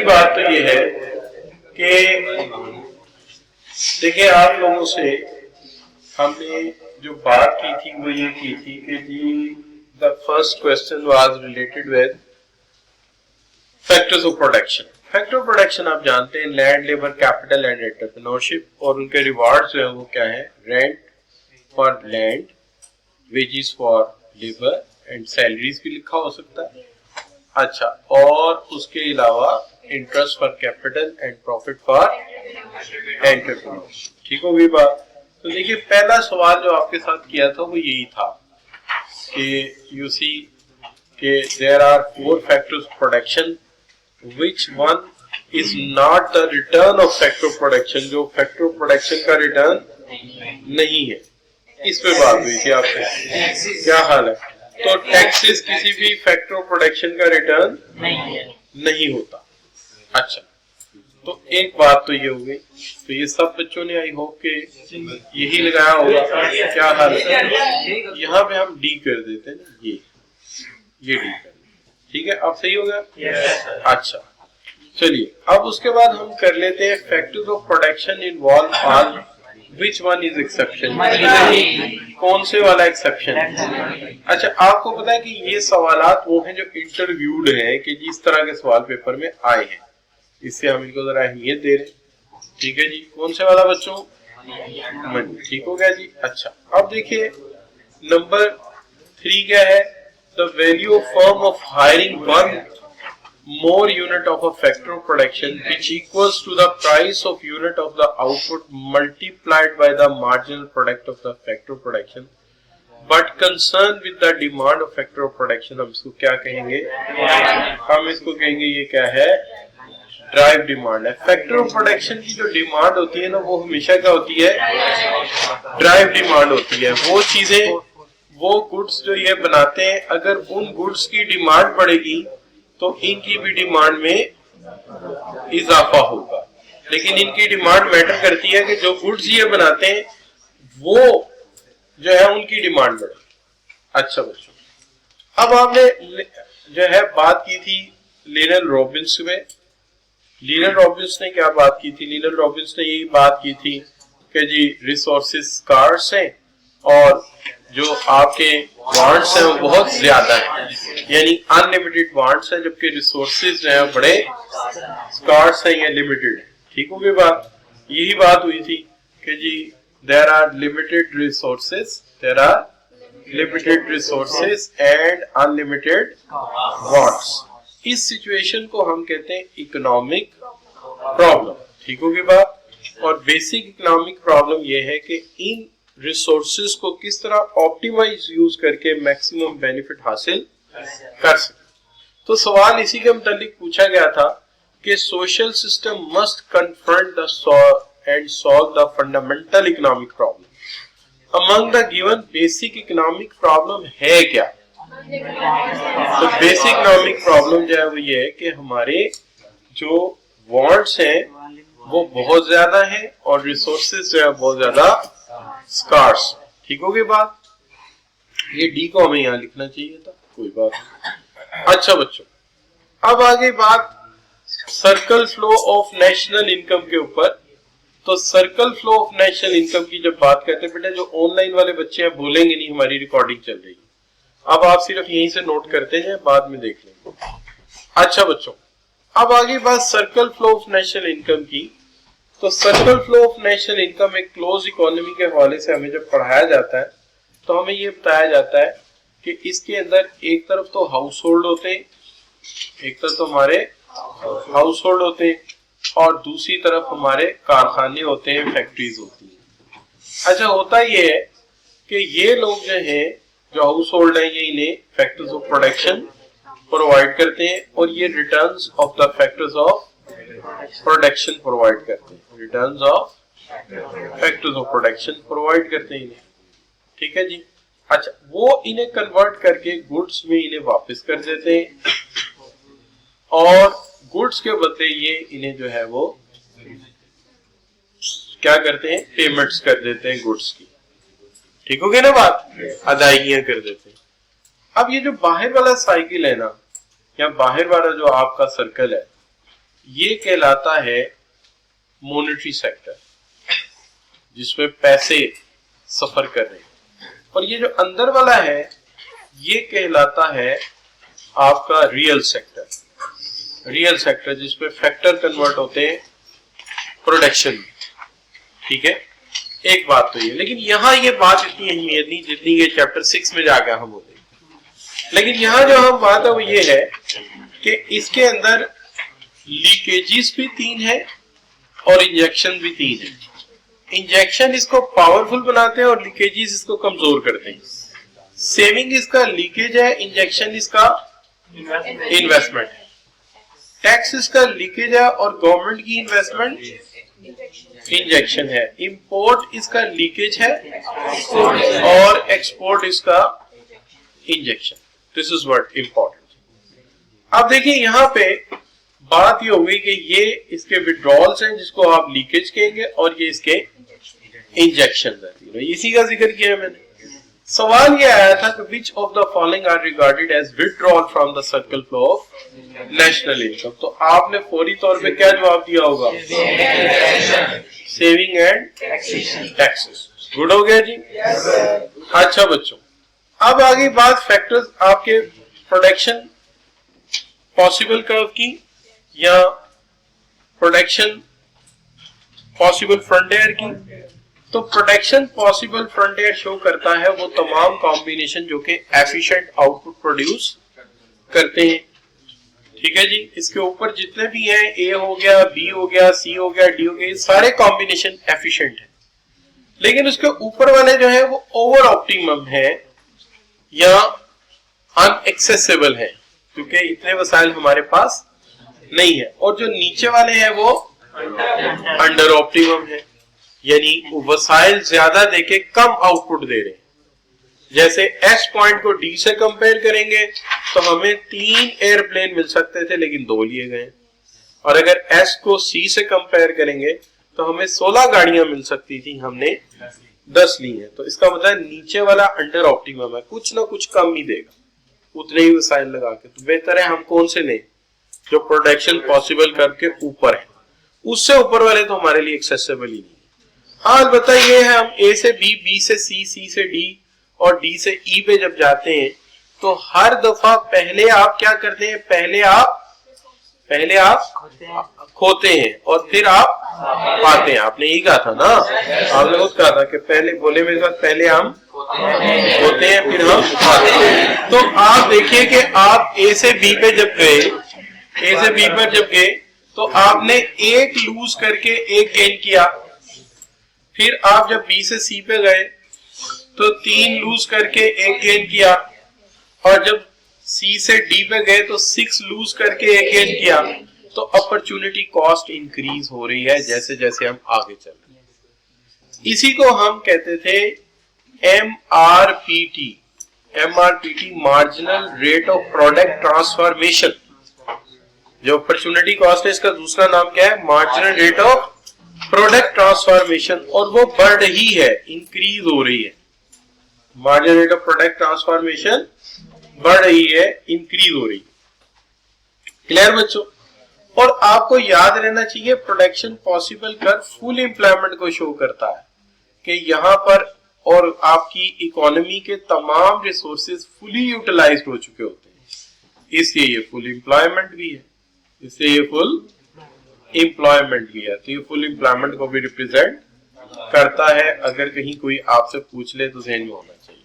बात तो ये है कि देखिए आप लोगों से हमने जो बात की थी वो ये की थी कि जी the first question was related with factors of production. Factor of production आप जानते हैं land, labour, capital and entrepreneurship, और उनके रिवार्ड्स जो है वो क्या है? Rent for land, wages for labour and salaries भी लिखा हो सकता है। अच्छा, और उसके अलावा interest for capital and profit for entrepreneurship. ठीक हो गई बात? तो देखिए पहला सवाल जो आपके साथ किया था वो यही था कि यू सी कि there are 4 factors of production which one is not the return of factor of production, जो फैक्टर ऑफ प्रोडक्शन का रिटर्न नहीं है। इस पे बात हुई थी आपसे, क्या हाल है? तो टैक्सेस किसी भी फैक्टर ऑफ प्रोडक्शन का रिटर्न नहीं होता। अच्छा, तो एक बात तो ये हो गई। तो ये सब बच्चों ने आई होप के यही लगाया होगा, क्या हाल है? यहाँ पे हम डी कर देते हैं ना, ये डी कर, ठीक है? अब सही हो गया? अच्छा, चलिए अब उसके बाद हम कर लेते हैं factors of production involve all which one is exception. कौन से वाला एक्सेप्शन? अच्छा, आपको पता है कि ये सवालात वो हैं जो इंटरव्यूड हैं, कि जिस तरह के सवाल पेपर में आए हैं, इससे हम इनको जरा अहमियत दे रहे। ठीक है जी, कौन से वाला बच्चों? ठीक हो गया जी। अच्छा, अब देखिए नंबर 3 क्या है? The value of firm of hiring one more unit of a factor of production which equals to the price of unit of the output multiplied by the marginal product of the factor of production, but concerned with the demand of factor of production। हम इसको क्या कहेंगे? हम इसको कहेंगे ये क्या है? ड्राइव डिमांड है। फैक्टर ऑफ प्रोडक्शन की जो डिमांड होती है ना, वो हमेशा क्या होती है? ड्राइव डिमांड होती है। वो चीजें, वो गुड्स जो ये बनाते हैं, अगर उन गुड्स की डिमांड बढ़ेगी तो इनकी भी डिमांड में इजाफा होगा। लेकिन इनकी डिमांड मैटर करती है कि जो गुड्स ये बनाते हैं वो जो है उनकी डिमांड बढ़े। अच्छा बच्चों, अब आपने जो है बात की थी लिनल रॉबिन्स में। लिनल रॉबिन्स ने क्या बात की थी? लिनल रॉबिन्स ने यही बात की थी कि जी रिसोर्सेज स्कार्स हैं और जो आपके वांट्स हैं वो बहुत ज्यादा है, यानी अनलिमिटेड वांट्स हैं, जबकि रिसोर्सेज जो है बड़े स्कार्स हैं या लिमिटेड है। ठीक हो गई बात? यही बात हुई थी कि जी there are limited resources and unlimited wants. इस सिचुएशन को हम कहते हैं इकोनॉमिक प्रॉब्लम। ठीक हो गई बात? और बेसिक इकोनॉमिक प्रॉब्लम ये है कि इन रिसोर्सेज को किस तरह ऑप्टिमाइज यूज करके मैक्सिमम बेनिफिट हासिल कर सके। तो सवाल इसी के मुताबिक पूछा गया था कि social system must confront the end solve the fundamental economic problem. Among the given basic economic problem है क्या? तो बेसिक इकोनॉमिक प्रॉब्लम जो है वो ये है कि हमारे जो वांट्स हैं वो बहुत ज्यादा है और रिसोर्सेज जो है बहुत ज्यादा स्कार्स। ठीक हो गई बात? ये डी को हमें यहाँ लिखना चाहिए था, कोई बात नहीं। अच्छा बच्चों, अब आगे बात circle flow of national income के ऊपर। तो circle flow of national income की जब बात करते हैं बेटा, जो ऑनलाइन वाले बच्चे हैं बोलेंगे नहीं, हमारी रिकॉर्डिंग चल रही है। अब आप सिर्फ यहीं से नोट करते हैं, बाद में देख लेंगे। अच्छा बच्चों, अब आगे बात circle flow of national income की। तो circle flow of national income एक क्लोज इकोनॉमी के हवाले से हमें जब पढ़ाया जाता है तो हमें ये बताया जाता है कि इसके अंदर एक तरफ तो हाउस होल्ड होते हैं, एक तरफ तो हमारे हाउस होल्ड होते हैं और दूसरी तरफ हमारे कारखाने होते हैं, फैक्ट्रीज होती हैं। अच्छा, होता ये है कि ये लोग जो हैं, जो हाउस होल्ड है, ये इन्हें फैक्टर्स ऑफ प्रोडक्शन प्रोवाइड करते हैं और ये returns of the factors of production provide करते हैं। Returns of factors of production provide करते हैं इन्हें। ठीक है जी। अच्छा, वो इन्हें कन्वर्ट करके गुड्स में इन्हें वापस कर देते हैं और गुड्स के बदले ये इन्हें जो है वो क्या करते हैं? पेमेंट्स कर देते हैं गुड्स की। ठीक हो गई ना बात? अदायगियां कर देते हैं। अब ये जो बाहर वाला साइकिल है ना, या बाहर वाला जो आपका सर्कल है, ये कहलाता है मॉनेटरी सेक्टर, जिसमें पैसे सफर कर रहे हैं। और ये जो अंदर वाला है ये कहलाता है आपका रियल सेक्टर। रियल सेक्टर जिसमें फैक्टर कन्वर्ट होते हैं प्रोडक्शन में, ठीक है। एक बात तो ये, लेकिन यहाँ ये बात इतनी अहमियत नहीं जितनी ये चैप्टर 6 में जाकर हम बोलेंगे। लेकिन यहाँ जो हम बात है वो ये है कि इसके अंदर लीकेजेस भी 3 है और इंजेक्शन भी 3 है। इंजेक्शन इसको पावरफुल बनाते हैं और लीकेजेस इसको कमजोर करते हैं। सेविंग इसका लीकेज है, इंजेक्शन इसका इन्वेस्टमेंट है। टैक्स इसका लीकेज है और गवर्नमेंट की इन्वेस्टमेंट इंजेक्शन है। इंपोर्ट इसका लीकेज है और एक्सपोर्ट इसका injection. This is what important. अब देखिए यहाँ पे बात ये होगी कि ये इसके विड्रॉल्स हैं जिसको आप लीकेज कहेंगे और ये इसके इंजेक्शन है। इसी का जिक्र किया है मैंने। सवाल ये आया था कि which of the following are regarded as withdrawal from the circle flow of national income। तो आपने फौरी तौर पे क्या जवाब दिया होगा? Saving and taxes. गुड हो गया जी? अच्छा बच्चों, अब आगे बात फैक्टर्स आपके प्रोडक्शन पॉसिबल कर्व की या प्रोडक्शन पॉसिबल फ्रंटियर की। तो प्रोडक्शन पॉसिबल फ्रंटियर शो करता है वो तमाम कॉम्बिनेशन जो कि एफिशिएंट आउटपुट प्रोड्यूस करते हैं, ठीक है जी। इसके ऊपर जितने भी हैं, ए हो गया, बी हो गया, सी हो गया, डी हो गया, सारे कॉम्बिनेशन एफिशिएंट है। लेकिन उसके ऊपर वाले जो है वो ओवर ऑप्टिमम है या अनएक्सेसिबल है, क्योंकि इतने वसाइल हमारे पास नहीं है। और जो नीचे वाले हैं वो अंडर ऑप्टिमम है, यानी वसाइल ज्यादा देके कम आउटपुट दे रहे हैं। जैसे एस पॉइंट को डी से कंपेयर करेंगे तो हमें 3 एयरप्लेन मिल सकते थे लेकिन 2 लिए गए, और अगर एस को सी से कंपेयर करेंगे तो हमें 16 गाड़ियां मिल सकती थी, हमने 10 ली हैं। तो इसका मतलब नीचे वाला अंडर ऑप्टिमम है, कुछ ना कुछ कम ही देगा उतने ही वसाइल लगा के। तो बेहतर है हम कौन से लें? जो प्रोडक्शन पॉसिबल करके ऊपर है। उससे ऊपर वाले तो हमारे लिए एक्सेसिबल ही नहीं। हाँ अलबत्ता ये है, हम ए से बी, बी से सी, सी से डी और डी से ई पे जब जाते हैं तो हर दफा पहले आप क्या करते हैं? पहले आप खोते हैं और फिर आप पाते हैं। आपने यही कहा था ना, आपने खुद कहा था कि पहले बोले मेरे साथ, पहले हम खोते हैं फिर हम पाते हैं। तो आप देखिए कि आप ए से बी पे जब गए, ए से बी पर जब गए तो आपने एक लूज करके एक गेन किया। फिर आप जब बी से सी पे गए तो 3 लूज करके एक गेन किया, और जब सी से डी पे गए तो 6 लूज करके एक गेन किया। तो अपॉर्चुनिटी कॉस्ट इंक्रीज हो रही है जैसे जैसे हम आगे चल रहे हैं। इसी को हम कहते थे MRPT, marginal rate of product transformation. जो अपॉर्चुनिटी कॉस्ट है इसका दूसरा नाम क्या है? Marginal rate of product transformation. और वो बढ़ रही है, इंक्रीज हो रही है। Marginal rate of product transformation बढ़ रही है, इंक्रीज हो रही है। क्लियर बच्चों? और आपको याद रहना चाहिए production possible curve full employment को शो करता है कि यहाँ पर और आपकी इकोनॉमी के तमाम रिसोर्सेज फुली यूटिलाइज्ड हो चुके होते हैं, इसलिए ये फुल एम्प्लॉयमेंट भी है, इसलिए ये फुल एम्प्लॉयमेंट भी है। तो ये फुल एम्प्लॉयमेंट को भी रिप्रेजेंट करता है। अगर कहीं कोई आपसे पूछ ले तो ध्यान में होना चाहिए।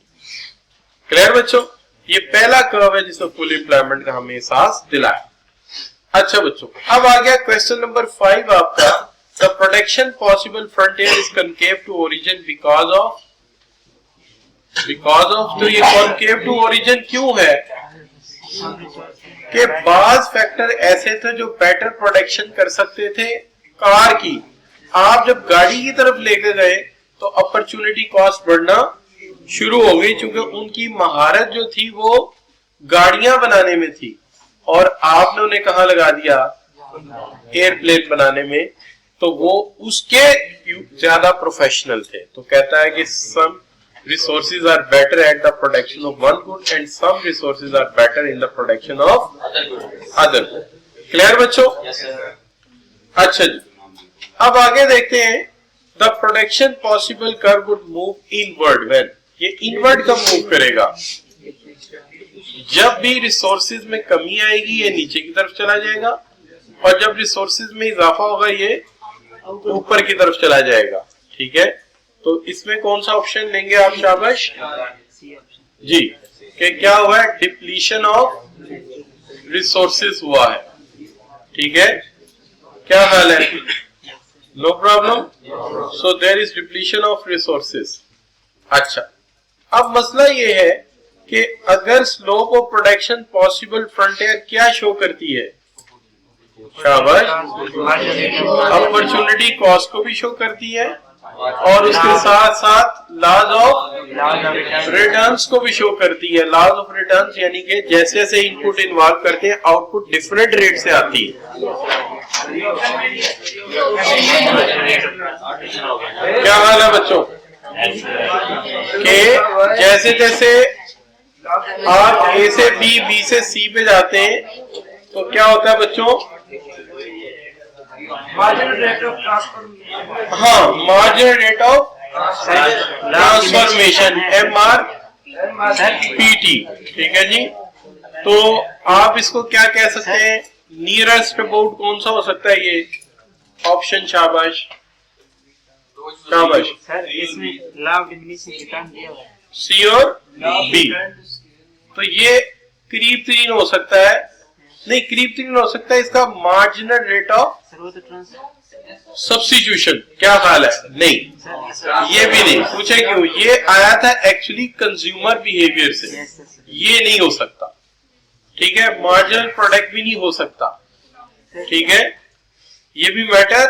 क्लियर बच्चों? ये पहला कर्व है जिसमें फुल एम्प्लॉयमेंट का हमें एहसास दिलाया। अच्छा बच्चों, अब आ गया क्वेश्चन नंबर 5 आपका। The production possible frontier is concave to origin because of. तो ये कॉनकेव टू ओरिजिन क्यों है? कि बाज फैक्टर ऐसे थे जो बेटर प्रोडक्शन कर सकते थे कार की। आप जब गाड़ी की तरफ लेके गए तो अपॉर्चुनिटी कॉस्ट बढ़ना शुरू हो गई, क्योंकि उनकी महारत जो थी वो गाड़ियां बनाने में थी और आपने उन्हें कहां लगा दिया? एयरप्लेन बनाने में। तो वो उसके ज्यादा प्रोफेशनल थे। तो कहता है कि सम resources are better at the production of one good and some resources are better in the production of other good. Clear बच्चों? अच्छा जी, अब आगे देखते हैं। The production possible curve would move inward when, ये इनवर्ड कब मूव करेगा? जब भी रिसोर्सेज में कमी आएगी ये नीचे की तरफ चला जाएगा, और जब रिसोर्सेज में इजाफा होगा ये ऊपर की तरफ चला जाएगा। ठीक है, तो इसमें कौन सा ऑप्शन लेंगे आप शाबाश जी? कि क्या हुआ है? डिप्लीशन ऑफ रिसोर्सेज हुआ है। ठीक है, क्या हाल है? No problem. So there is depletion of resources. अच्छा, अब मसला ये है कि अगर slope of production possible frontier क्या शो करती है? शाबाश, अपॉर्चुनिटी कॉस्ट को भी शो करती है, और उसके साथ साथ लॉज ऑफ रिटर्न्स को भी शो करती है। लॉज ऑफ रिटर्न्स यानी कि जैसे जैसे इनपुट इन्वॉल्व करते हैं आउटपुट डिफरेंट रेट से आती है। क्या हाल है बच्चों? कि जैसे जैसे आप ए से बी, बी से सी पे जाते हैं तो क्या होता है बच्चों? हाँ, marginal rate of transformation, MRPT। ठीक है जी, तो आप इसको क्या कह सकते हैं? नियरेस्ट अबाउट कौन सा हो सकता है ये ऑप्शन? शाबाश शाबाश, इसमें लॉ ऑफ डिमिनिशिंग रिटर्न दिया हुआ है, सी और बी। तो ये करीब तरीन हो सकता है, नहीं करीब तरीन हो सकता है इसका मार्जिनल रेट ऑफ सब्स्टिट्यूशन। क्या ख्याल है? नहीं, ये भी नहीं। पूछे क्यों? ये आया था एक्चुअली कंज्यूमर बिहेवियर से, ये नहीं हो सकता। ठीक है, मार्जिनल प्रोडक्ट भी नहीं हो सकता। ठीक है, ये भी मैटर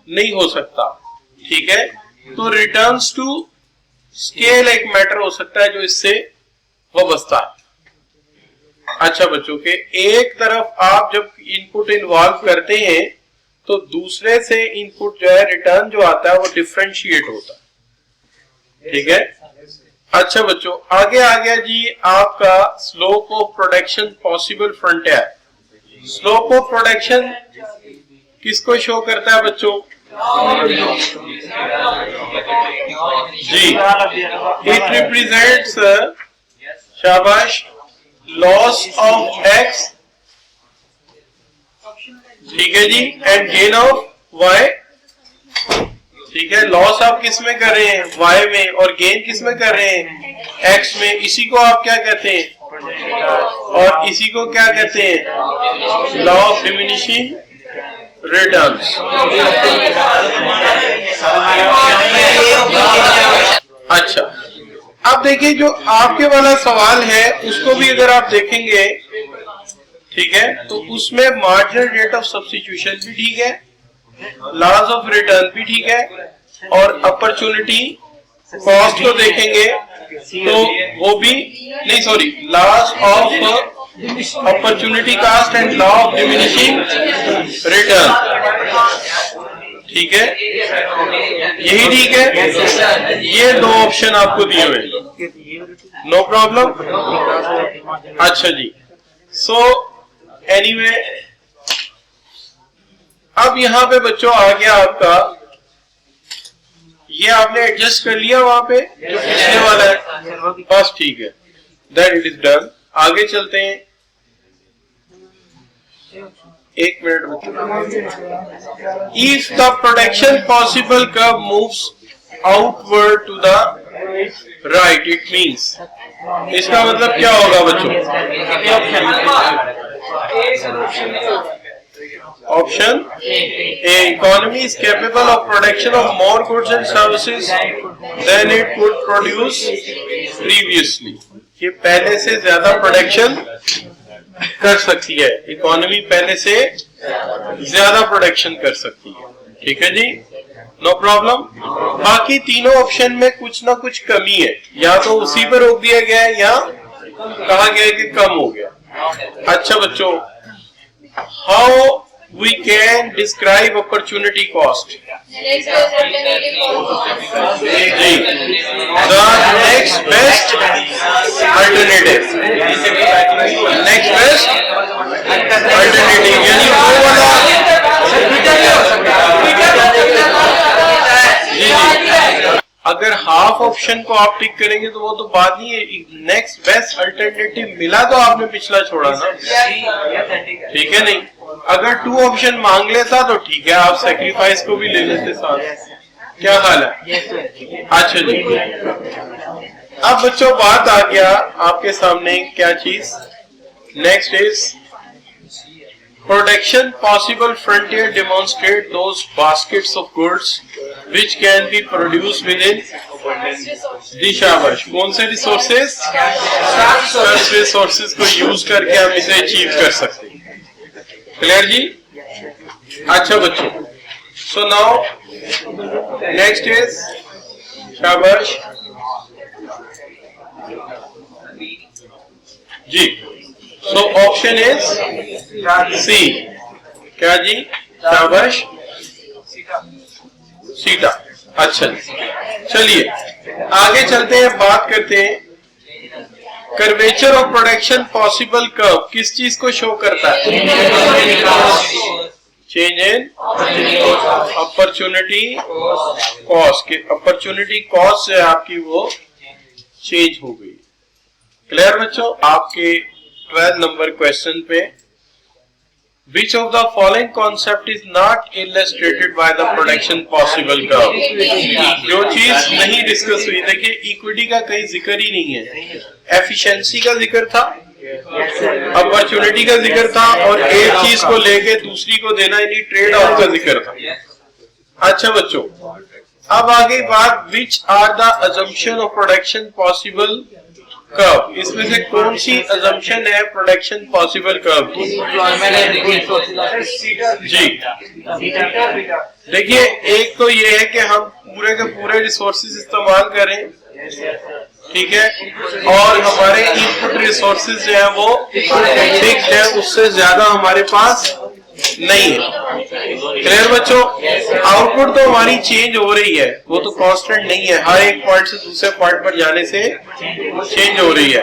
नहीं हो सकता। ठीक है, तो रिटर्न्स टू स्केल एक मैटर हो सकता है जो इससे वाबस्ता है। अच्छा बच्चों के, एक तरफ आप जब इनपुट इन्वॉल्व करते हैं तो दूसरे से इनपुट जो है रिटर्न जो आता है वो डिफरेंशिएट होता है। ठीक है, अच्छा बच्चों, आगे आ गया जी आपका slope of production possible frontier. Slope of production किसको शो करता है बच्चों? जी, इट रिप्रेजेंट्स, शाबाश, लॉस ऑफ एक्स, ठीक है जी, एंड गेन ऑफ वाई। ठीक है, लॉस आप किस में कर रहे हैं? वाई में, और गेन किस में कर रहे हैं? एक्स में। इसी को आप क्या कहते हैं? और इसी को क्या कहते हैं? Law of diminishing returns. अच्छा, अब देखिए जो आपके वाला सवाल है उसको भी अगर आप देखेंगे, ठीक है, तो उसमें मार्जिनल रेट ऑफ सब्स्टिट्यूशन भी ठीक है, लॉस ऑफ रिटर्न भी ठीक है, और अपॉर्चुनिटी कॉस्ट को देखेंगे तो वो भी नहीं, sorry, loss of opportunity cost and law of diminishing return. ठीक है, यही ठीक है। ये दो ऑप्शन आपको दिए हुए, नो प्रॉब्लम। अच्छा जी, सो एनीवे, अब यहां पे बच्चों आ गया आपका, ये आपने एडजस्ट कर लिया वहां पे जो पिछले वाला है, बस ठीक है, दैट इट इज डन। आगे चलते हैं, एक मिनट बच्चों। If the production possible curve moves outward to the right, it means, इसका मतलब क्या होगा बच्चों? Option A, economy is capable of production of more goods and services than it could produce previously. ये पहले से ज्यादा प्रोडक्शन कर सकती है, इकोनॉमी पहले से ज्यादा प्रोडक्शन कर सकती है। ठीक है जी, नो प्रॉब्लम। बाकी तीनों ऑप्शन में कुछ ना कुछ कमी है, या तो उसी पर रोक दिया गया है या कहा गया है कि कम हो गया। अच्छा बच्चों, how we can describe opportunity cost? जी, the next best alternative, next best alternative, यानी वो वाला अगर हाफ ऑप्शन को आप टिक करेंगे तो वो तो बात नहीं है, नेक्स्ट बेस्ट अल्टरनेटिव मिला तो आपने पिछला छोड़ा ना, ठीक है नहीं। अगर 2 ऑप्शन मांग लेता तो ठीक है, आप सेक्रीफाइस को भी ले लेते साथ। क्या हाल है? अच्छा जी, अब बच्चों बात आ गया आपके सामने क्या चीज, next is production possible frontier demonstrate those baskets of goods which can be produced within the शाबाश, कौन से रिसोर्सेज? रिसोर्सेज को यूज करके हम इसे अचीव कर सकते हैं। क्लियर जी? अच्छा बच्चों, सो नाउ नेक्स्ट इज शाबाश जी, सो ऑप्शन इज सी, क्या जी? शाबाश, सीटा। अच्छा चलिए आगे चलते हैं, बात करते हैं curvature of production possible curve किस चीज को शो करता है? चेंज इन अपॉर्चुनिटी कॉस्ट, के अपॉर्चुनिटी कॉस्ट से आपकी वो चेंज हो गई। क्लियर बच्चों? आपके 12 नंबर क्वेश्चन पे Which of the following concept is not illustrated by the production possible curve? जो चीज नहीं डिस्कस हुई, देखिए इक्विटी का कहीं जिक्र ही नहीं है, एफिशिएंसी का जिक्र था, अपॉर्चुनिटी का जिक्र था, और एक चीज को लेके दूसरी को देना यानी ट्रेड ऑफ का जिक्र था। अच्छा बच्चों, अब आगे बात which are the assumption of production possible curve, इसमें से कौन सी अजम्पशन है प्रोडक्शन पॉसिबल कर्व की? जी देखिए, एक तो ये है कि हम पूरे के पूरे रिसोर्सेज इस्तेमाल करें, ठीक है, और हमारे इनपुट रिसोर्सेज जो है वो फिक्स्ड है, उससे ज्यादा हमारे पास नहीं है। क्लियर बच्चों? आउटपुट तो हमारी चेंज हो रही है, वो तो कांस्टेंट नहीं है, हर एक पॉइंट से दूसरे पॉइंट पर जाने से चेंज हो रही है,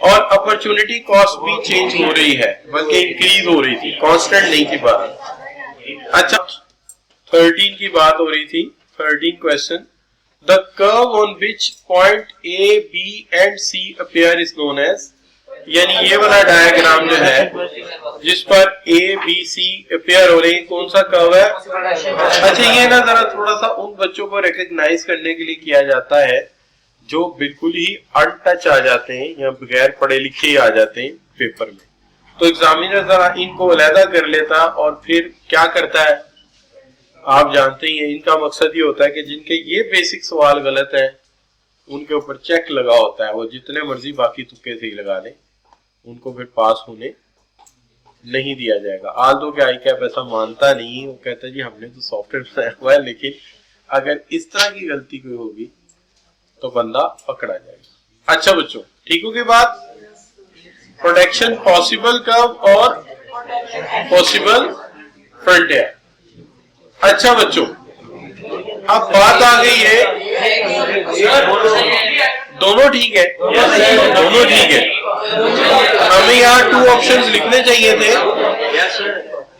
और अपॉर्चुनिटी कॉस्ट भी चेंज हो रही है, बल्कि इंक्रीज हो रही थी, कांस्टेंट नहीं थी बात। अच्छा 13 की बात हो रही थी, 13 question, the curve on which point A B and C appear is known as, यानी ये वाला डायग्राम जो है जिस पर ए बी सी अपीयर हो रही, कौन सा कर्व है? अच्छा ये ना जरा थोड़ा सा उन बच्चों को रिकॉग्नाइज करने के लिए किया जाता है जो बिल्कुल ही अनटच आ जाते हैं या बगैर पढ़े लिखे आ जाते हैं पेपर में, तो एग्जामिनर जरा इनको अलहदा कर लेता और फिर क्या करता है आप जानते ही हैं, इनका मकसद ये होता है कि जिनके ये बेसिक सवाल गलत है उनके ऊपर चेक लगा होता है, वो जितने मर्जी बाकी तुक्के से ही लगा लें, उनको फिर पास होने नहीं दिया जाएगा। आल्दो के आई कैप ऐसा मानता नहीं, वो कहता है जी हमने तो सॉफ्टवेयर बनाया हुआ है, लेकिन अगर इस तरह की गलती कोई होगी तो बंदा पकड़ा जाएगा। अच्छा बच्चों, ठीक होगी बात? प्रोडक्शन पॉसिबल कर्व और पॉसिबल फ्रंटियर। अच्छा बच्चों, अब बात आ गई है, दोनों ठीक है, दोनों ठीक है, हमें यहाँ 2 ऑप्शंस लिखने चाहिए थे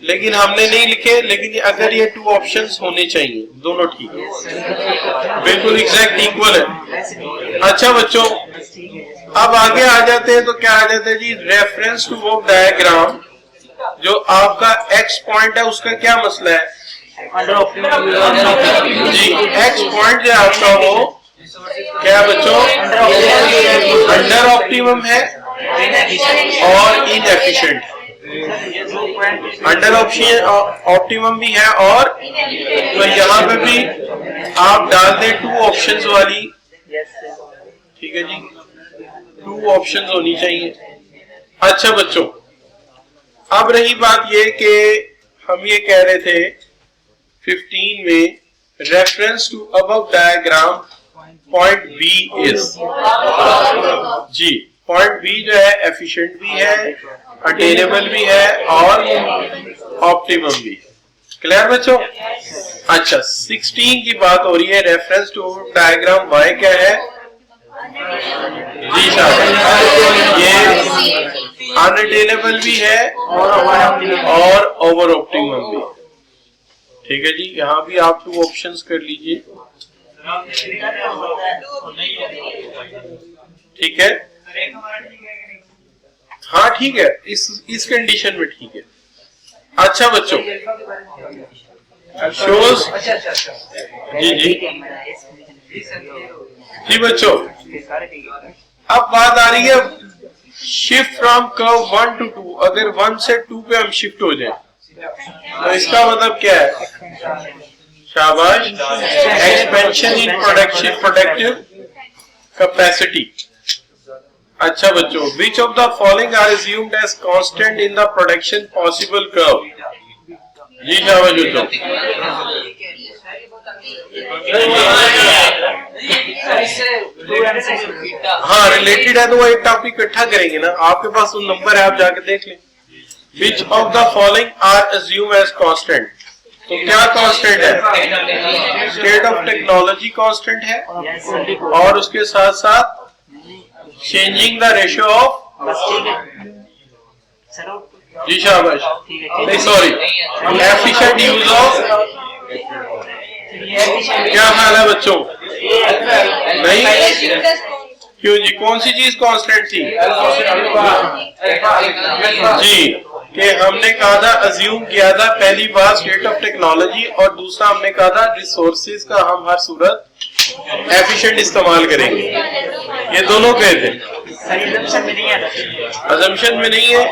लेकिन हमने नहीं लिखे, लेकिन अगर ये 2 ऑप्शंस होने चाहिए, दोनों ठीक है, बिल्कुल एग्जैक्ट इक्वल है। अच्छा बच्चों, अब आगे आ जाते हैं, तो क्या आ जाता है जी, रेफरेंस टू वो डायग्राम, जो आपका एक्स पॉइंट है उसका क्या मसला है जी? एक्स पॉइंट जो आपका वो क्या बच्चों अंडर ऑप्टिमम है और इनएफिशिएंट, अंडर ऑप्टिमम भी है, और तो यहाँ पे भी आप डाल दें 2 ऑप्शंस वाली, ठीक है जी, 2 ऑप्शंस होनी चाहिए। अच्छा बच्चों, अब रही बात ये कि हम ये कह रहे थे 15 में, reference to above diagram point B is जी, पॉइंट बी जो है एफिशिएंट भी है, अटेनेबल भी है और ऑप्टिमम भी। क्लियर बच्चों? अच्छा 16 की बात हो रही है, रेफरेंस टू डायग्राम वाई क्या है जी शाबाश, ये अनअटेनेबल भी है और ओवर ऑप्टिमम भी, ठीक है जी। यहाँ भी आप 2 ऑप्शंस कर लीजिए, ठीक है, हाँ ठीक है, इस कंडीशन में ठीक है। अच्छा बच्चों, शोज जी जी जी बच्चों, अब बात आ रही है शिफ्ट फ्रॉम कर्व 1 to 2। अगर 1 से 2 पे हम शिफ्ट हो जाए तो इसका मतलब क्या है? शाबाश, एक्सपेंशन इन प्रोडक्टिव कैपेसिटी। अच्छा बच्चों, which of the following are assumed as constant in the production possible curve? जी शाबाश बच्चों, हाँ रिलेटेड है तो वो एक टॉपिक इकट्ठा करेंगे ना, आपके पास वो नंबर है, आप जाके देख लें। Which of the following are assume as constant, तो क्या कांस्टेंट है? स्टेट ऑफ टेक्नोलॉजी कांस्टेंट है, और उसके साथ साथ चेंजिंग द रेशियो ऑफ, जी शाबाश, नहीं सॉरी, एफिशिएंट यूज ऑफ, क्या हाल है बच्चों? नहीं क्यों जी, कौन सी चीज कांस्टेंट थी? जी, कि हमने कहा था, अज्यूम किया था पहली बार स्टेट ऑफ टेक्नोलॉजी, और दूसरा हमने कहा था रिसोर्सेज का हम हर सूरत एफिशिएंट इस्तेमाल करेंगे। ये दोनों कहे थे, अजम्पशन में नहीं है।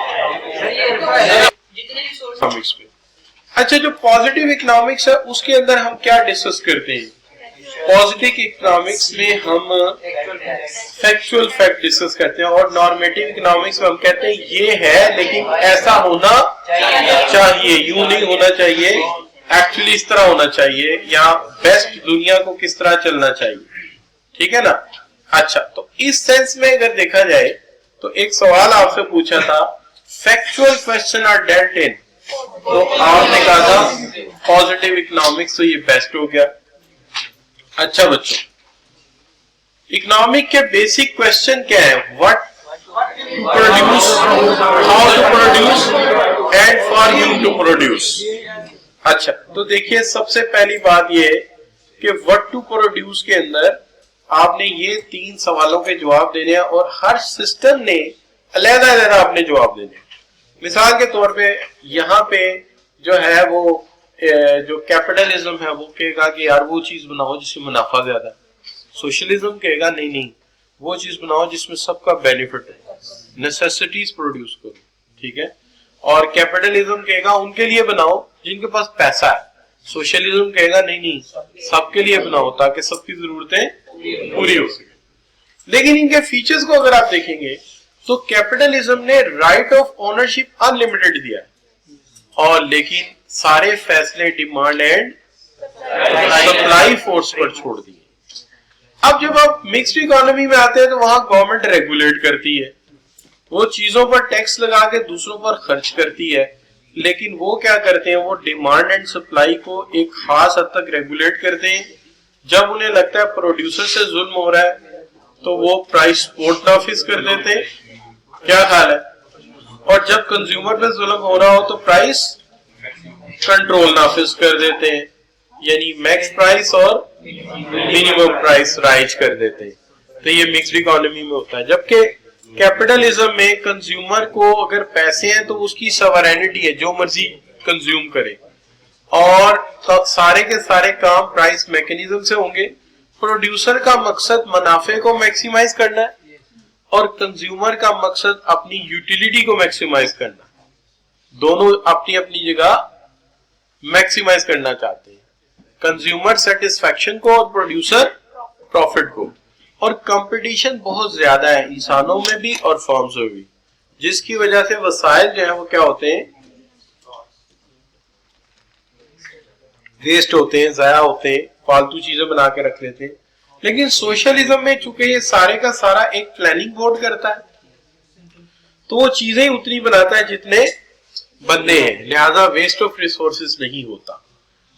अच्छा, जो पॉजिटिव इकोनॉमिक्स है उसके अंदर हम क्या डिस्कस करते हैं? पॉजिटिव इकोनॉमिक्स में हम फैक्चुअल फैक्ट डिस्कस करते हैं, और नॉर्मेटिव इकोनॉमिक्स में हम कहते हैं ये है लेकिन ऐसा होना चाहिए, यूं नहीं होना चाहिए, एक्चुअली इस तरह होना चाहिए, या बेस्ट दुनिया को किस तरह चलना चाहिए। ठीक है ना? अच्छा, तो इस सेंस में अगर देखा जाए तो एक सवाल आपसे पूछा था, फैक्चुअल क्वेश्चन आर डेल्ट इन, तो आपने कहा था पॉजिटिव इकोनॉमिक्स, तो ये बेस्ट हो गया। अच्छा बच्चों, इकोनॉमिक के बेसिक क्वेश्चन क्या है? What to produce, how to produce, and for whom to produce. अच्छा, तो देखिए सबसे पहली बात ये कि व्हाट टू प्रोड्यूस के अंदर आपने ये 3 सवालों के जवाब देने हैं, और हर सिस्टम ने अलग-अलग आपने जवाब देने हैं। मिसाल के तौर पे यहाँ पे जो है वो जो कैपिटलिज्म है वो कहेगा कि यार वो चीज बनाओ जिसमें मुनाफा ज्यादा है। सोशलिज्म कहेगा नहीं नहीं, वो चीज बनाओ जिसमें सबका बेनिफिट है, नेसेसिटीज प्रोड्यूस करो। ठीक है, और कैपिटलिज्म कहेगा उनके लिए बनाओ जिनके पास पैसा है। सोशलिज्म कहेगा नहीं नहीं, सबके लिए बनाओ ताकि सबकी जरूरतें पूरी हो सके। लेकिन इनके फीचर्स को अगर आप देखेंगे तो कैपिटलिज्म ने राइट ऑफ ओनरशिप अनलिमिटेड दिया है, और लेकिन सारे फैसले डिमांड एंड सप्लाई फोर्स पर छोड़ दिए। अब जब आप मिक्स्ड इकोनॉमी में आते हैं तो वहां गवर्नमेंट रेगुलेट करती है, वो चीजों पर टैक्स लगा के दूसरों पर खर्च करती है, लेकिन वो क्या करते हैं, वो डिमांड एंड सप्लाई को एक खास हद तक रेगुलेट करते हैं। जब उन्हें लगता है प्रोड्यूसर से जुल्म हो रहा है तो वो प्राइस सपोर्ट नाफिज कर देते हैं, क्या ख्याल है? और जब कंज्यूमर पे जुल्म हो रहा हो तो प्राइस कंट्रोल नाफिज कर देते हैं, यानी मैक्स प्राइस और मिनिमम प्राइस राइज कर देते हैं। तो ये मिक्स्ड इकोनॉमी में होता है। जबकि कैपिटलिज्म में कंज्यूमर को अगर पैसे हैं तो उसकी सवरेनिटी है, जो मर्जी कंज्यूम करे, और सारे के सारे काम प्राइस मैकेनिज्म से होंगे। प्रोड्यूसर का मकसद मुनाफे को मैक्सिमाइज करना है, और कंज्यूमर का मकसद अपनी यूटिलिटी को मैक्सिमाइज करना। दोनों अपनी अपनी जगह मैक्सिमाइज करना चाहते हैं, कंज्यूमर सेटिस्फैक्शन को और प्रोड्यूसर प्रॉफिट को। और कंपटीशन बहुत ज्यादा है इंसानों में भी और फर्म्स में भी, जिसकी वजह से वसाइल जो है वो क्या होते हैं, वेस्ट होते हैं, जाया होते हैं, फालतू चीजें बना के रख लेते हैं। लेकिन सोशलिज्म में चूंकि ये सारे का सारा एक प्लानिंग बोर्ड करता है, तो वो चीजें उतनी बनाता है जितने बंदे हैं, लिहाजा वेस्ट ऑफ रिसोर्सेज नहीं होता।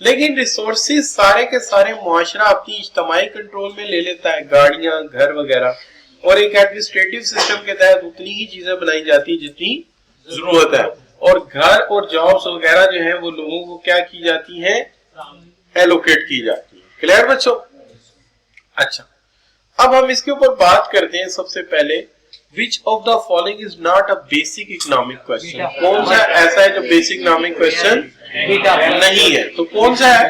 लेकिन रिसोर्सेज सारे के सारे मुआशरा अपनी इज्तिमाई कंट्रोल में ले लेता है, गाड़ियां, घर वगैरह, और एक एडमिनिस्ट्रेटिव सिस्टम के तहत उतनी ही चीजें बनाई जाती है जितनी जरूरत है, और घर और जॉब्स वगैरह जो है वो लोगों को क्या की जाती है, एलोकेट की जाती है। क्लियर बच्चों? अच्छा, अब हम इसके ऊपर बात करते हैं। सबसे पहले Which of the following is not a basic economic question? कौन सा ऐसा है जो बेसिक इकोनॉमिक क्वेश्चन नहीं है? तो कौन सा है?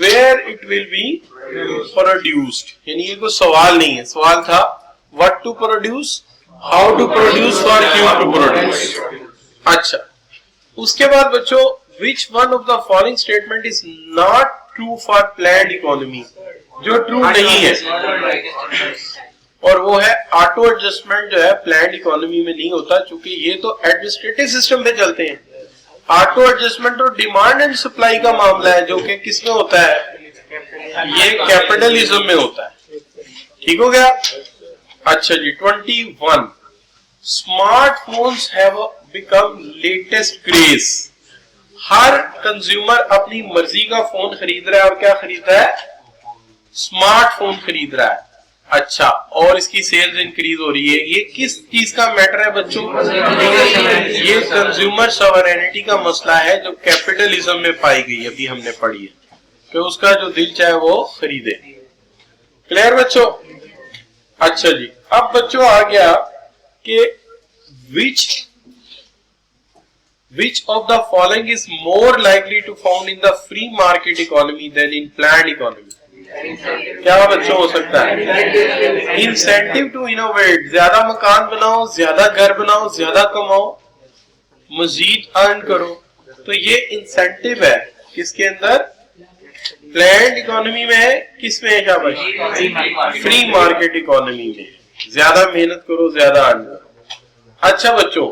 Where it will be produced, यानी ये कोई सवाल नहीं है। सवाल था what to produce, how to produce और क्यों to produce। अच्छा, उसके बाद बच्चों which one of the following statement is not true for planned economy, जो ट्रू नहीं है, और वो है ऑटो एडजस्टमेंट जो है प्लान्ड इकोनॉमी में नहीं होता, क्योंकि ये तो एडमिनिस्ट्रेटिव सिस्टम पे चलते हैं। ऑटो एडजस्टमेंट और डिमांड एंड सप्लाई का मामला है, जो कि किसमें होता है? ये कैपिटलिज्म में होता है। ठीक हो गया? अच्छा जी, 21 smartphones have become latest craze. Her consumer अपनी मर्जी का फोन खरीद रहा है, और क्या खरीद रहा है? स्मार्टफोन खरीद रहा है। अच्छा, और इसकी सेल्स इंक्रीज हो रही है। ये किस चीज का मैटर है बच्चों? ये कंज्यूमर सॉवरेनिटी का मसला है, जो कैपिटलिज्म में पाई गई, अभी हमने पढ़ी है कि उसका जो दिल चाहे वो खरीदे। क्लियर बच्चों? अच्छा जी, अब बच्चों आ गया कि which of the following is more likely to found in the free market economy than in planned economy? क्या बच्चों हो सकता है? इंसेंटिव टू इनोवेट, ज्यादा मकान बनाओ, ज्यादा घर बनाओ, ज्यादा कमाओ, मजीद अर्न करो। तो ये इंसेंटिव है किसके अंदर? प्लान्ड इकोनॉमी में है। किसमें है शाबाश? फ्री मार्केट इकोनॉमी में। ज्यादा मेहनत करो, ज्यादा अर्न करो। अच्छा बच्चों,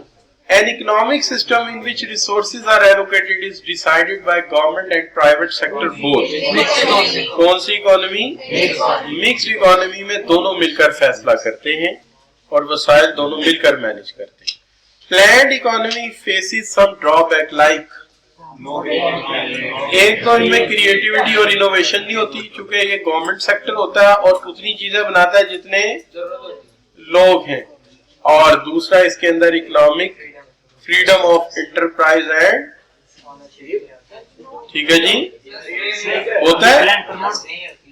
an economic system in which resources are allocated is decided by government and private sector both. कौन सी इकोनॉमी? मिक्स्ड इकोनॉमी में दोनों मिलकर फैसला करते हैं और वसाइल दोनों मिलकर मैनेज करते हैं। प्लान्ड इकोनॉमी फेसेस सम ड्रॉबैक लाइक, एक तो इनमें क्रिएटिविटी और इनोवेशन नहीं होती, क्योंकि ये गवर्नमेंट सेक्टर होता है और उतनी चीजें बनाता है जितने लोग हैं, और दूसरा इसके अंदर economic freedom of enterprise and, ठीक है जी, होता है?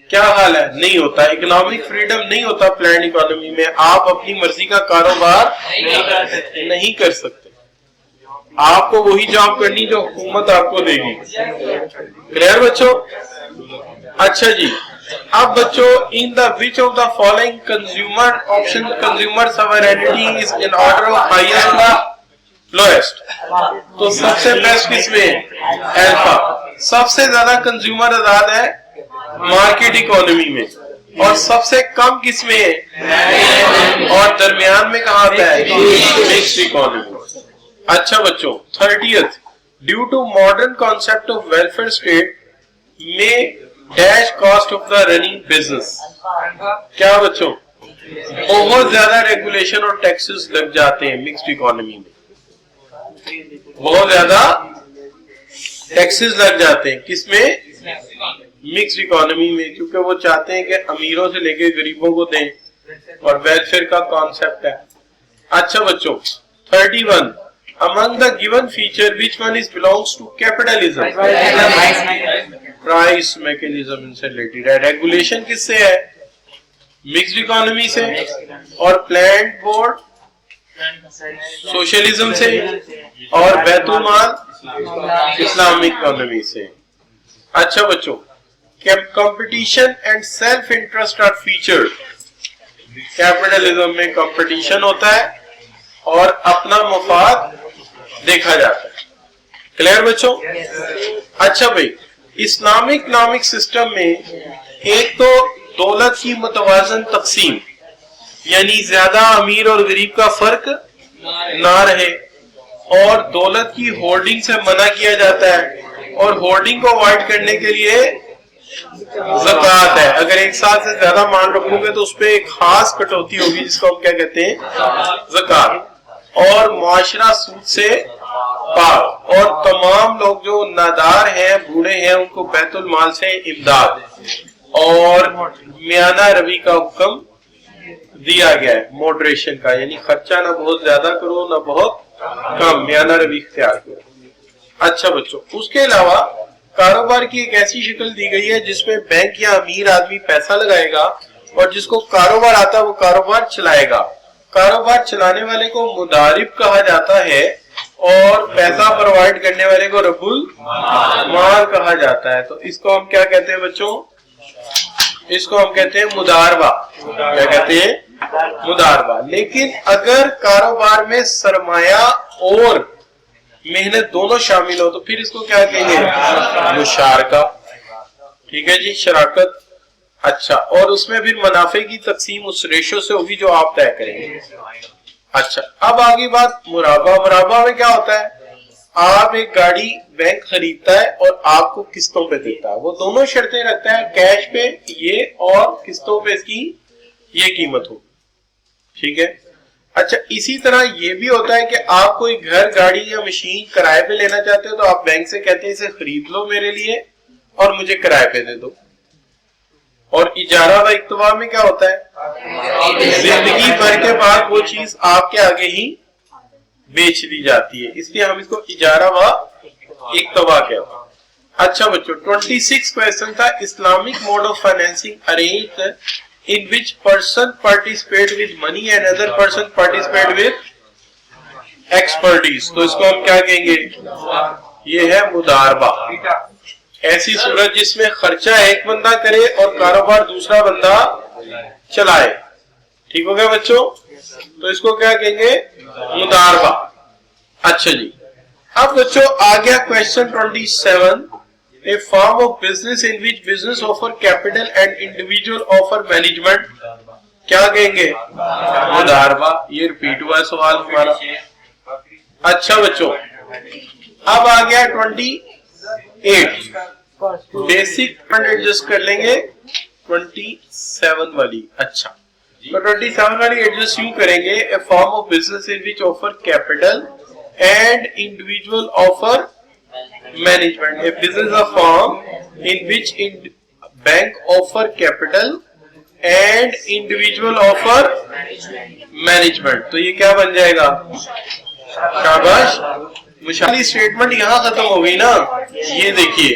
क्या हाल है? नहीं होता। इकोनॉमिक फ्रीडम नहीं होता प्लान्ड इकोनॉमी में। आप अपनी मर्जी का कारोबार नहीं कर सकते। आपको वही जॉब करनी जो हुकूमत आपको देगी। क्लियर बच्चों? अच्छा जी, अब बच्चों in the which of the following consumer option consumer sovereignty is in order of highest to lowest? तो सबसे बेस्ट किसमें? अल्फा। सबसे ज्यादा कंज्यूमर आजाद है मार्केट इकोनॉमी में, और सबसे कम किसमें है? और दरमियान में कहाँ आता है? Mixed economy. अच्छा बच्चों, 30th due to modern concept of welfare state में dash cost of the running business. क्या बच्चों? बहुत ज्यादा रेगुलेशन और टैक्सेस लग जाते हैं मिक्स्ड इकोनॉमी में। बहुत ज्यादा टैक्सेस लग जाते हैं किसमें? मिक्स्ड इकोनॉमी में, क्योंकि वो चाहते हैं कि अमीरों से लेके गरीबों को दें, और वेलफेयर का कॉन्सेप्ट है। अच्छा बच्चों, 31 among the given feature which one is belongs to capitalism? Price mechanism इनसे रिलेटेड है। रेगुलेशन किससे है? मिक्स्ड इकोनॉमी से, और प्लान्ड बोर्ड सोशलिज्म से, और बैतुल माल इस्लामिक इकोनॉमी से। अच्छा बच्चों, competition and self interest are featured. Capitalism में कंपटीशन होता है और अपना मफाद देखा जाता है। क्लियर बच्चों? अच्छा भाई, इस्लामिक इकोनॉमिक सिस्टम में एक तो दौलत की मुतवाजन तकसीम, यानी ज्यादा अमीर और गरीब का फर्क ना रहे, और दौलत की होर्डिंग से मना किया जाता है, और होर्डिंग को अवॉइड करने के लिए ज़कात है। अगर एक साल से ज्यादा माल रखोगे तो उसपे एक खास कटौती होगी, जिसको हम क्या कहते हैं? ज़कात। और मुआशरा सूद से पाक, और तमाम लोग जो नादार हैं, बूढ़े हैं, उनको बैतुल माल से इमदाद, और मियाना रवी का हुक्म दिया गया है मॉडरेशन का, यानी खर्चा ना बहुत ज्यादा करो ना बहुत कम, मियाना रवी इख्तियार करो। अच्छा बच्चों, उसके अलावा कारोबार की एक ऐसी शक्ल दी गई है जिसमें बैंक या अमीर आदमी पैसा लगाएगा और जिसको कारोबार आता है वो कारोबार चलाएगा। कारोबार चलाने वाले को मुदारिब कहा जाता है और पैसा प्रोवाइड करने वाले को रब्बुल माल कहा जाता है। तो इसको हम क्या कहते हैं बच्चों? इसको हम कहते हैं मुदारबा। क्या कहते हैं? मुदारबा। लेकिन अगर कारोबार में सरमाया और मेहनत दोनों शामिल हो तो फिर इसको क्या कहेंगे? मुशारका। ठीक है जी, शराकत। अच्छा, और उसमें फिर मुनाफे की तकसीम उस रेशो से होगी जो आप तय करेंगे। अच्छा, अब आगे बात मुराबा। मुराबा में क्या होता है? आप एक गाड़ी बैंक खरीदता है और आपको किस्तों पे देता है। वो दोनों शर्तें रखता है, कैश पे ये और किस्तों पे इसकी ये कीमत हो। ठीक है। अच्छा, इसी तरह ये भी होता है कि आप कोई घर, गाड़ी या मशीन किराए पे लेना चाहते हो तो आप बैंक से कहते हैं इसे खरीद लो मेरे लिए और मुझे किराए पे दे दो। और इजारा व इक्तवा में क्या होता है? जिंदगी भर के बाद वो चीज आपके आगे ही बेच दी जाती है, इसलिए हम इसको इजारा व इक्तवा कहते हैं। अच्छा बच्चों, 26 क्वेश्चन था। Islamic mode of financing arranged in which person participate with money and other person participate with expertise। तो इसको हम क्या कहेंगे? ये है मुदारबा। ऐसी सूरत जिसमें खर्चा एक बंदा करे और कारोबार दूसरा बंदा चलाए। ठीक हो गया बच्चों? तो इसको क्या कहेंगे? मुदारबा। अच्छा जी, अब बच्चों आ गया question 27। A form of business in which business offer capital and individual offer management। क्या कहेंगे? मुदारबा। ये रिपीट हुआ है सवाल हमारा। अच्छा बच्चों, अब आ गया 28। बेसिक एडजस्ट कर लेंगे 27 वाली। अच्छा, तो 27 वाली एडजस्ट यूं करेंगे। A form of business in which offer capital and individual offer management। A business of firm in which bank offer capital and individual offer management। तो ये क्या बन जाएगा? शाबाश। मुशाली स्टेटमेंट यहाँ खत्म हो गई ना। ये देखिए,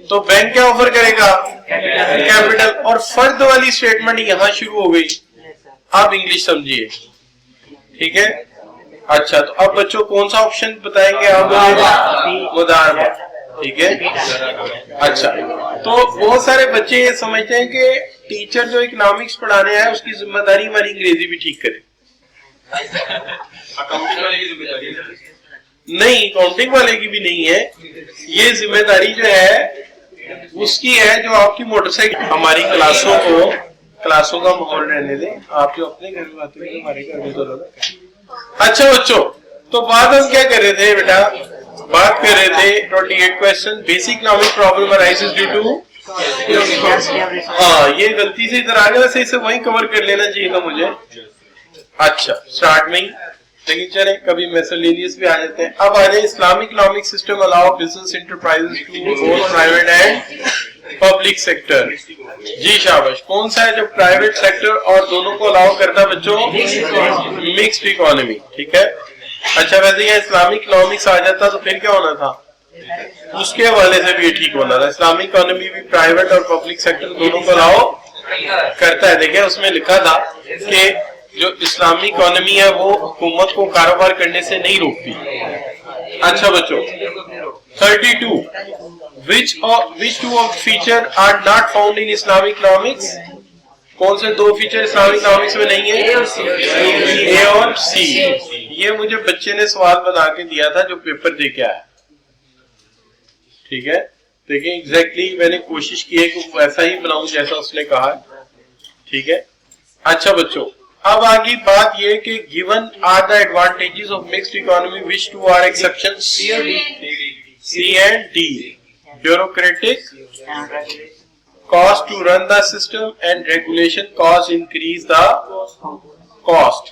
तो बैंक क्या ऑफर करेगा? कैपिटल। और फर्द वाली स्टेटमेंट यहाँ शुरू हो गई। आप इंग्लिश समझिए। ठीक है। अच्छा, तो अब बच्चों कौन सा ऑप्शन बताएंगे आप? मुदारबा। ठीक है। अच्छा, तो बहुत सारे बच्चे ये समझते हैं कि टीचर जो इकोनॉमिक्स पढ़ाने आए उसकी जिम्मेदारी हमारी अंग्रेजी भी ठीक करे। अकाउंटिंग वाले की जिम्मेदारी नहीं, अकाउंटिंग वाले की भी नहीं है। ये जिम्मेदारी जो है उसकी है जो आपकी मोटरसाइकिल। हमारी क्लासों का माहौल रहने दें। आप जो अपने घर में आते हैं हमारे घर में तो लगा। अच्छा बच्चों, तो बात हम क्या कर रहे थे बेटा? बात कर रहे थे 28 question. Basic economic problem arises due to. हाँ, ये गलती से इधर आ गया, वैसे इसे वहीं कवर कर लेना चाहिए था मुझे। अच्छा, स्टार्ट में ही, लेकिन चले कभी मिसलेनियस भी आ जाते हैं। अब आ जाए Islamic economic system allow business enterprises to both private and public sector. जी शाबाश। कौन सा है जो प्राइवेट सेक्टर और दोनों को अलाउ करता है बच्चों? Mixed economy. ठीक है। अच्छा, वैसे ये इस्लामिक इकोनॉमिक्स आ जाता तो फिर क्या होना था? उसके हवाले से भी ये ठीक होना था। इस्लामिक इकोनॉमी भी प्राइवेट और पब्लिक सेक्टर दोनों को अलाउ करता है। देखिए उसमें लिखा था कि जो इस्लामिक इकोनॉमी है वो हुकूमत को कारोबार करने से नहीं रोकती। अच्छा बच्चों, 32 which two of feature are not found in Islamic economics? कौन से दो फीचर इस्लामिक इकोनॉमिक्स में नहीं है? ए और सी। ये मुझे बच्चे ने सवाल बना के दिया था जो पेपर दे के आया। ठीक है, देखिए एग्जैक्टली मैंने कोशिश की है कि वैसा ही बनाऊं जैसा उसने कहा। ठीक है। अच्छा बच्चों, अब आगे बात ये कि given are the advantages of mixed economy, which two are exceptions? C and D. Bureaucratic, cost to run the system, and regulation cost increase the cost।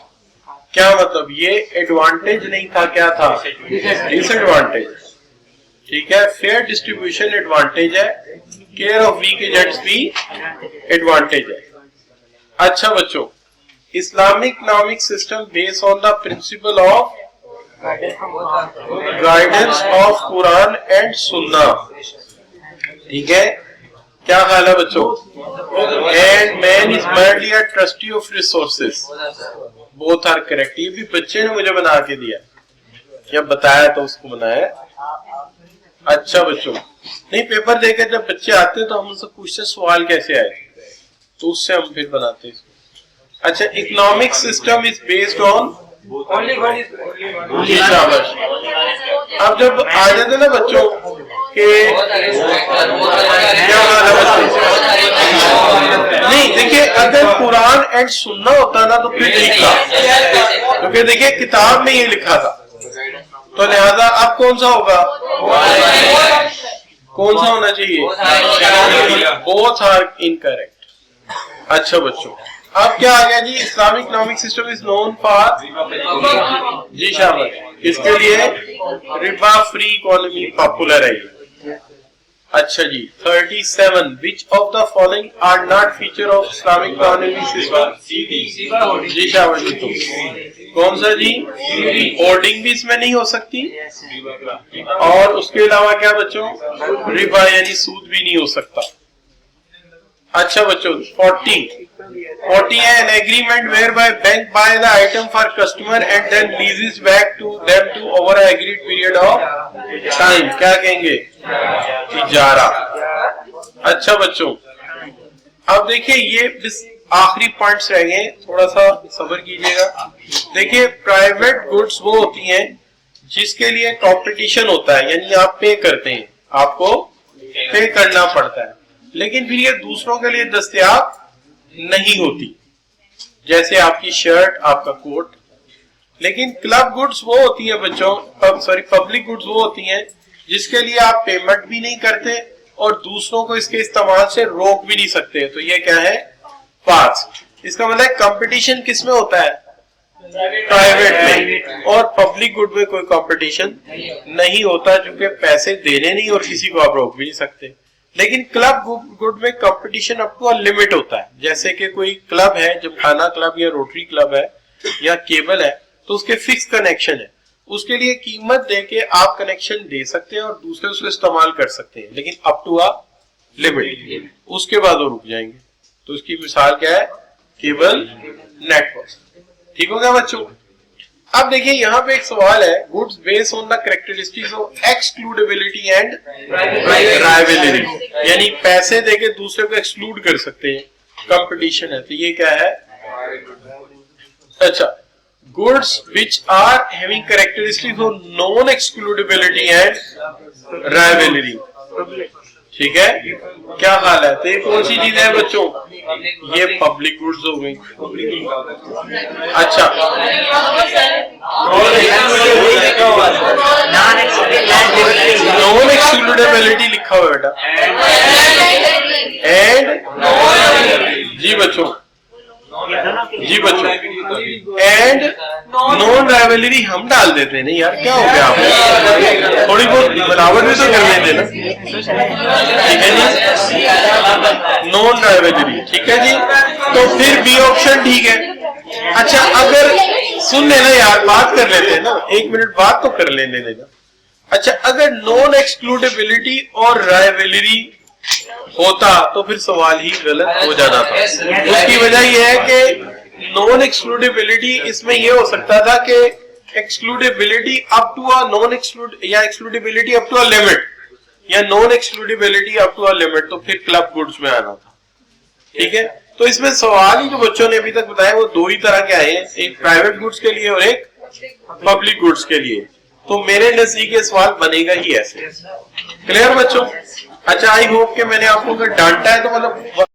क्या मतलब? ये एडवांटेज नहीं था, क्या था? डिसएडवांटेज। ठीक है। फेयर डिस्ट्रीब्यूशन एडवांटेज है, केयर ऑफ वीक एजेंट्स भी एडवांटेज है। अच्छा बच्चों, Islamic economic system based on the principle of guidance of Quran and Sunnah. ठीक है, क्या ख्याल है बच्चों? And man is mildly a trustee of resources, both are correct. ये भी बच्चे ने मुझे बना के दिया, या बताया तो उसको बनाया। अच्छा बच्चों, नहीं पेपर देकर जब बच्चे आते हैं तो हम उनसे पूछते सवाल कैसे आए, तो उससे हम फिर बनाते हैं इसको। अच्छा, economic system is based on, जी शाबाश। अब जब आ जाते ना बच्चों के क्या हाल है बच्चों, नहीं देखिए अगर कुरान एंड सुन्ना होता ना तो फिर लिखा, क्योंकि देखिए किताब में ये लिखा था, तो लिहाजा अब कौन सा होगा, कौन सा होना चाहिए? Both are incorrect. अच्छा बच्चों, अब क्या आ गया जी? Islamic economic system is known for, जी शाबाश, इसके लिए रिबा फ्री इकोनॉमी पॉपुलर है। अच्छा जी, 37 which of the following are not feature of Islamic economic system, जी शाबाश। कौन सा जी? होर्डिंग भी इसमें नहीं हो सकती, और उसके अलावा क्या बच्चों, रिबा यानी सूद भी नहीं हो सकता। अच्छा बच्चों, 40 है an agreement whereby bank buy the item for customer and then leases back to them to over a agreed period of time, क्या कहेंगे? इजारा। अच्छा बच्चों, अब देखिए ये आखिरी पॉइंट्स रह गए, थोड़ा सा सब्र कीजिएगा। देखिए प्राइवेट गुड्स वो होती हैं जिसके लिए कंपटीशन होता है, यानी आप पे करते हैं, आपको पे करना पड़ता है, लेकिन फिर ये दूसरों के लिए दस्तयाब नहीं होती, जैसे आपकी शर्ट, आपका कोट। लेकिन क्लब गुड्स वो होती है बच्चों, पब्लिक गुड्स वो होती हैं जिसके लिए आप पेमेंट भी नहीं करते और दूसरों को इसके इस्तेमाल से रोक भी नहीं सकते। तो ये क्या है? पास। इसका मतलब कंपटीशन किस में होता है? प्राइवेट में। और पब्लिक गुड में कोई कंपटीशन नहीं होता, क्योंकि पैसे देने नहीं और किसी को आप रोक भी नहीं सकते। लेकिन क्लब गुड में competition up to a limit होता है, जैसे कि कोई क्लब है, जब खाना क्लब या रोटरी क्लब है या केबल है, तो उसके फिक्स कनेक्शन है, उसके लिए कीमत देके आप कनेक्शन दे सकते हैं और दूसरे उसको इस्तेमाल कर सकते हैं, लेकिन अप टू अ लिमिट, उसके बाद वो रुक जाएंगे। तो उसकी मिसाल क्या है? Cable network. ठीक हो गया बच्चों? अब देखिए यहाँ पे एक सवाल है, goods based on the characteristics of excludability and rivalry, यानी पैसे देके दूसरे को एक्सक्लूड कर सकते हैं, कंपटीशन है, तो ये क्या है? अच्छा, goods which are having characteristics of non excludability and rivalry, ठीक है, क्या हाल है? तो ये कौन सी चीज है बच्चों? ये पब्लिक गुड्स हो गई। अच्छा, नॉन एक्सक्लूडेबिलिटी लिखा हुआ बेटा, एंड जी बच्चों, जी बच्चों, एंड नॉन राइवलरी हम डाल देते हैं। नहीं यार, क्या हो गया आप? थोड़ी बहुत बराबर भी तो कर लेते ना, ठीक है जी, नॉन राइवलरी, ठीक है जी, तो फिर बी ऑप्शन ठीक है। अच्छा, अगर सुन लेना यार, बात कर लेते हैं ना, 1 मिनट बात तो कर लेने देना। अच्छा, अगर नॉन एक्सक्लूडेबिलिटी और राइवलरी होता तो फिर सवाल ही गलत हो जाना था। उसकी वजह यह है कि नॉन एक्सक्लूडेबिलिटी इसमें यह हो सकता था कि excludability up to a non exclude, या excludability up to a limit, या non excludability up to a limit, तो फिर क्लब गुड्स में आना था। ठीक है, तो इसमें सवाल ही जो बच्चों ने अभी तक बताया वो दो ही तरह के आए हैं, एक प्राइवेट गुड्स के लिए और एक पब्लिक गुड्स के लिए। तो मेरे नजदीक ये सवाल बनेगा ही ऐसे। क्लियर बच्चों? अच्छा, आई होप कि मैंने आपको अगर डांटा है तो मतलब